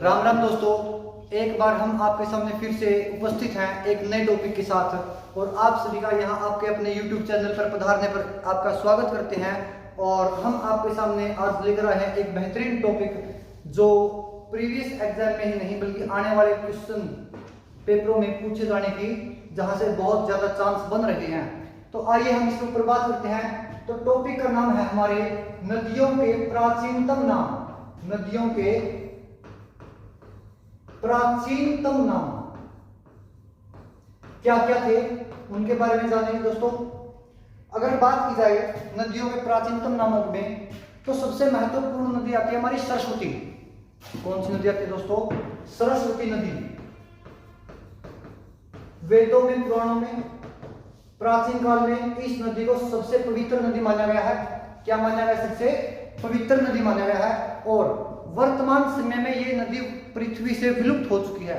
राम राम दोस्तों, एक बार हम आपके सामने फिर से उपस्थित हैं एक नए टॉपिक के साथ। और आप सभी का यहाँ आपके अपने YouTube चैनल पर पधारने पर आपका स्वागत करते हैं। और हम आपके सामने आज लेकर आए हैं एक बेहतरीन टॉपिक जो प्रीवियस एग्जाम में ही नहीं बल्कि आने वाले क्वेश्चन पेपरों में पूछे जाने की जहाँ से बहुत ज़्यादा चांस बन रहे हैं। तो आइए हम इसके ऊपर बात करते हैं। तो टॉपिक का नाम है हमारे नदियों के प्राचीनतम नाम। नदियों के प्राचीनतम नाम क्या क्या थे उनके बारे में जानेंगे दोस्तों। अगर बात की जाए नदियों के प्राचीनतम नामों में तो सबसे महत्वपूर्ण नदी आती है हमारी सरस्वती। कौन सी नदी आती है दोस्तों? सरस्वती नदी। वेदों में, पुराणों में, प्राचीन काल में इस नदी को सबसे पवित्र नदी माना गया है। क्या माना गया? सबसे पवित्र नदी माना गया है। और वर्तमान समय में ये नदी पृथ्वी से विलुप्त हो चुकी है,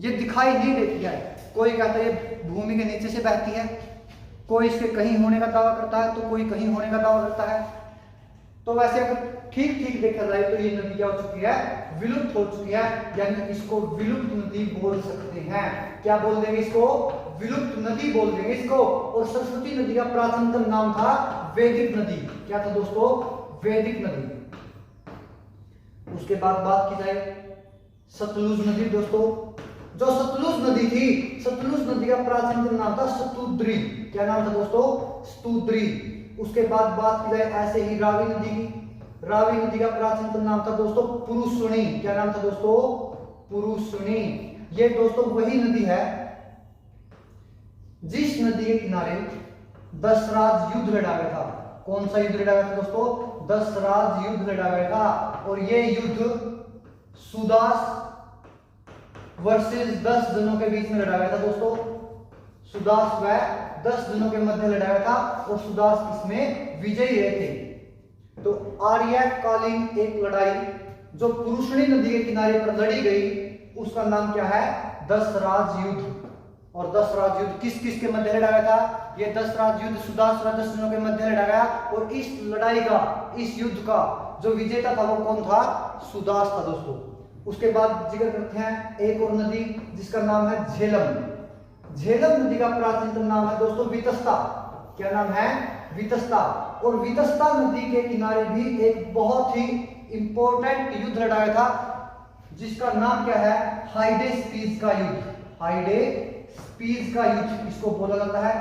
ये दिखाई नहीं देती है। कोई कहता है ये भूमि के नीचे से बहती है, कोई इसके कहीं होने का दावा करता है तो कोई कहीं होने का दावा करता है। तो वैसे अगर ठीक ठीक देखा जाए तो ये नदी क्या हो चुकी है? विलुप्त हो चुकी है, यानी इसको विलुप्त नदी बोल सकते हैं। क्या बोल देंगे इसको? विलुप्त नदी बोल देंगे इसको। और सरस्वती नदी का प्राचीनतम नाम था वैदिक नदी। क्या था दोस्तों? वैदिक नदी। उसके बाद बात की जाए सतलुज नदी दोस्तों। जो सतलुज नदी थी, सतलुज नदी का प्राचीनतम नाम था शतुद्री। क्या नाम था दोस्तों? शतुद्री। उसके बाद बात की जाए ऐसे ही रावी नदी की। रावी नदी का प्राचीनतम नाम था दोस्तों पुरुषुणी। क्या नाम था दोस्तों? पुरुषुणी। ये दोस्तों वही नदी है जिस नदी के किनारे दशराज युद्ध लड़ा गया था। कौन सा युद्ध लड़ा गया था दोस्तों? दशराज युद्ध लड़ा गया था। और ये युद्ध सुदास वर्सेस 10 जनों के बीच में लड़ा गया था दोस्तों। सुदास व 10 जनों के मध्य लड़ा गया था और सुदास इसमें विजयी रहे थे। तो आर्यकालीन एक लड़ाई जो पुरुषणी नदी के किनारे पर लड़ी गई उसका नाम क्या है? दशराज युद्ध। और दशराज युद्ध किस किस के मध्य लड़ा गया था? ये दशराज युद्ध सुदास व 10 जनों के मध्य लड़ा गया। और इस लड़ाई का, इस युद्ध का जो विजेता था वो कौन था? सुदास था दोस्तों। उसके बाद जिक्र करते हैं एक और नदी जिसका नाम है झेलम। झेलम नदी का प्राचीनतम नाम है दोस्तों वितस्ता। क्या नाम है? वितस्ता। और वितस्ता नदी के किनारे भी एक बहुत ही इंपॉर्टेंट युद्ध लड़ा गया था जिसका नाम क्या है? हाइडेस्पीस का युद्ध। हाइडेस्पीस का युद्ध इसको बोला जाता है।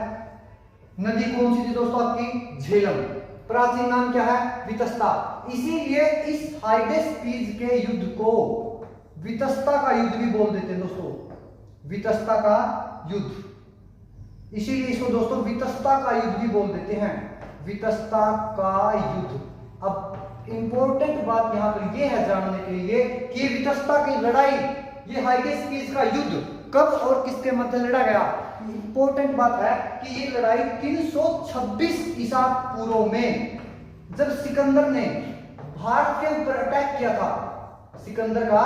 नदी कौन सी थी दोस्तों? आपकी झेलम। प्राचीन नाम क्या है? वितस्ता। इसीलिए इस हाइडेस्पीस के युद्ध को वितस्ता का युद्ध भी बोल देते हैं दोस्तों। वितस्ता का युद्ध, इसीलिए इसको दोस्तों वितस्ता का युद्ध भी बोल देते हैं। वितस्ता का युद्ध। अब इंपॉर्टेंट बात यहां पर यह है जानने के लिए कि वितस्ता की लड़ाई, ये हाइडेस्पीस का युद्ध कब और किसके मध्य लड़ा गया। इंपॉर्टेंट बात है कि ये लड़ाई 326 ईसा पूर्व में जब सिकंदर ने भारत के ऊपर अटैक किया था। सिकंदर का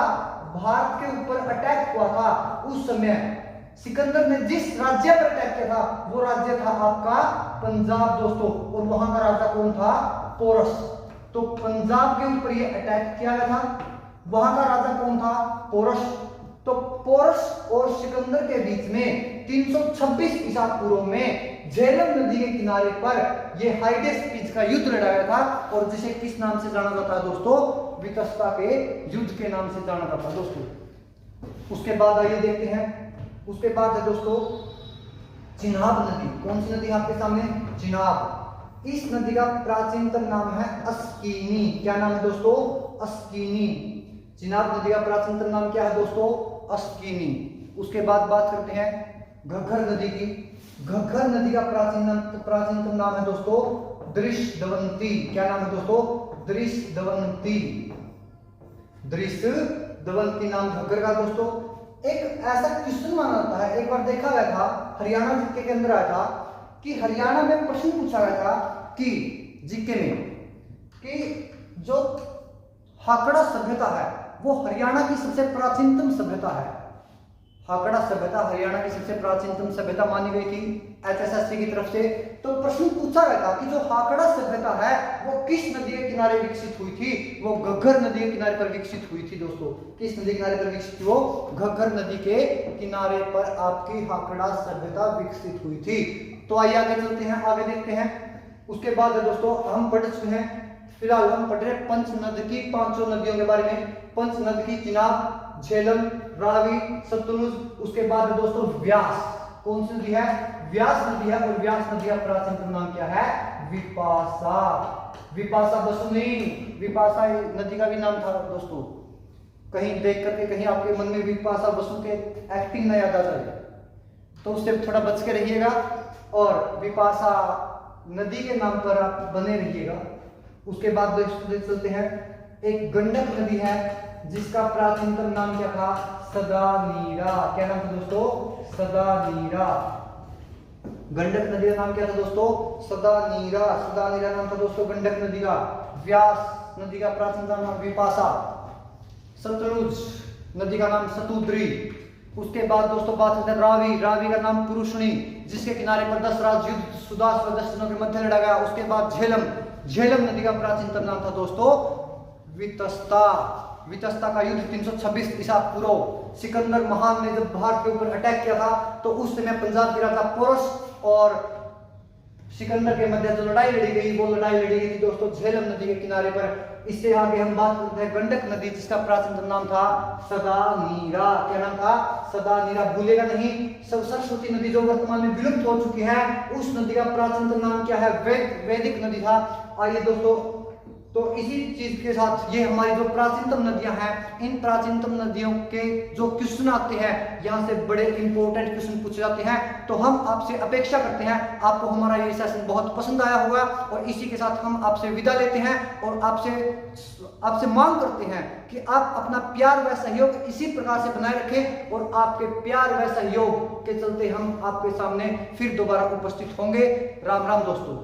भारत के ऊपर अटैक हुआ था। उस समय सिकंदर ने जिस राज्य पर अटैक किया था वो राज्य था आपका पंजाब दोस्तों। और वहां का राजा कौन था? पोरस। तो पंजाब के ऊपर ये अटैक किया गया था। वहां का राजा कौन था? पोरस। तो पोरस और सिकंदर के बीच में 326 ईसा पूर्व में झेलम नदी के किनारे पर यह हाइडेस्पीस का युद्ध लड़ा गया था। और जिसे किस नाम से जाना जाता है दोस्तों? वितस्ता के युद्ध के नाम से जाना जाता है दोस्तों। उसके बाद आइए देखते हैं। उसके बाद है दोस्तों चिनाब नदी। कौन सी नदी आपके सामने? चिनाब। इस नदी का प्राचीनतम नाम है अस्कीनी। क्या नाम है दोस्तों? अस्कीनी। चिनाब नदी का प्राचीनतम नाम क्या है दोस्तों? अस्कीनी। उसके बाद बात करते हैं घग्गर नदी की। घग्गर नदी का प्राचीनतम नाम है दोस्तों दृश्यदवंती। क्या नाम है दोस्तों? दृश्यदवंती। दृश्यदवंती नाम घग्गर का दोस्तों। एक ऐसा क्वेश्चन माना जाता है, एक बार देखा गया था हरियाणा जीके के अंदर आया था कि हरियाणा में प्रश्न पूछा गया था कि जीके में कि जो हाकड़ा सभ्यता है वो हरियाणा की सबसे प्राचीनतम सभ्यता है। हाकड़ा सभ्यता हरियाणा की सबसे प्राचीनतम सभ्यता मानी गई थी HSSC की तरफ से। तो प्रश्न पूछा गया था कि जो हाकड़ा सभ्यता है वो किस नदी के किनारे विकसित हुई थी? वो घग्गर नदी के किनारे पर विकसित हुई थी दोस्तों। किस नदी के किनारे पर विकसित हुई? वो घग्गर नदी के किनारे पर आपकी हाकड़ा सभ्यता विकसित हुई थी। तो आइए आगे चलते हैं, आगे देखते हैं। उसके बाद दोस्तों हम पढ़ चुके हैं, फिलहाल हम पढ़ रहे हैं पंचनद की, 5 नदियों के बारे में। पंचनद की चिनाब, झेलम, रावी, सतलुज। उसके बाद दोस्तों व्यास, कौन सी नदी है? व्यास नदी है। और व्यास नदी का प्राचीनतम नाम क्या है? विपासा। विपासा बसुनी, विपासा नदी का भी नाम था दोस्तों। कहीं देख करके कहीं आपके मन में विपासा बसु के एक्टिंग न याद आ जाए तो उससे थोड़ा बच के रहिएगा, और विपासा नदी के नाम पर आप बने रहिएगा। उसके बाद दोस्तों चलते हैं, एक गंडक नदी है जिसका प्राचीनतम नाम क्या था? सदानीरा। क्या नाम था दोस्तों? सदानीरा। गंडक नदी का नाम क्या था दोस्तों? सदानीरा। सदानीरा नाम था दोस्तों गंडक नदी का। व्यास नदी का प्राचीनतम नाम विपासा। सतलुज नदी का नाम सतुद्री। उसके बाद दोस्तों बात करते हैं रावी। रावी का नाम पुरुषणी, जिसके किनारे पर 10 राज युद्ध सुदास व दस्युओं के मध्य लड़ा गया। उसके बाद झेलम। झेलम नदी का प्राचीनतम नाम था दोस्तों वितस्ता। वितस्ता का युद्ध 326 ईसा पूर्व सिकंदर महान ने जब भारत के ऊपर अटैक किया था तो उस समय पंजाब गिरा था। पोरस और सिकंदर के मध्य जो लड़ाई लड़ी गई वो लड़ाई लड़ी गई थी दोस्तों झेलम नदी के किनारे पर। इससे आगे हम बात करते हैं गंडक नदी, जिसका प्राचीनतम नाम था सदानीरा। क्या नाम था? सदानीरा। भूलेगा नहीं। सरस्वती नदी जो वर्तमान में विलुप्त हो चुकी है, उस नदी का प्राचीनतम नाम क्या है? वैदिक नदी था। आइए दोस्तों, तो इसी चीज के साथ ये हमारी जो प्राचीनतम नदियां हैं, इन प्राचीनतम नदियों के जो क्वेश्चन आते हैं यहाँ से बड़े इंपॉर्टेंट क्वेश्चन पूछे जाते हैं। तो हम आपसे अपेक्षा करते हैं आपको हमारा ये सेशन बहुत पसंद आया होगा, और इसी के साथ हम आपसे विदा लेते हैं और आपसे मांग करते हैं कि आप अपना प्यार व सहयोग इसी प्रकार से बनाए रखें, और आपके प्यार व सहयोग के चलते हम आपके सामने फिर दोबारा उपस्थित होंगे। राम राम दोस्तों।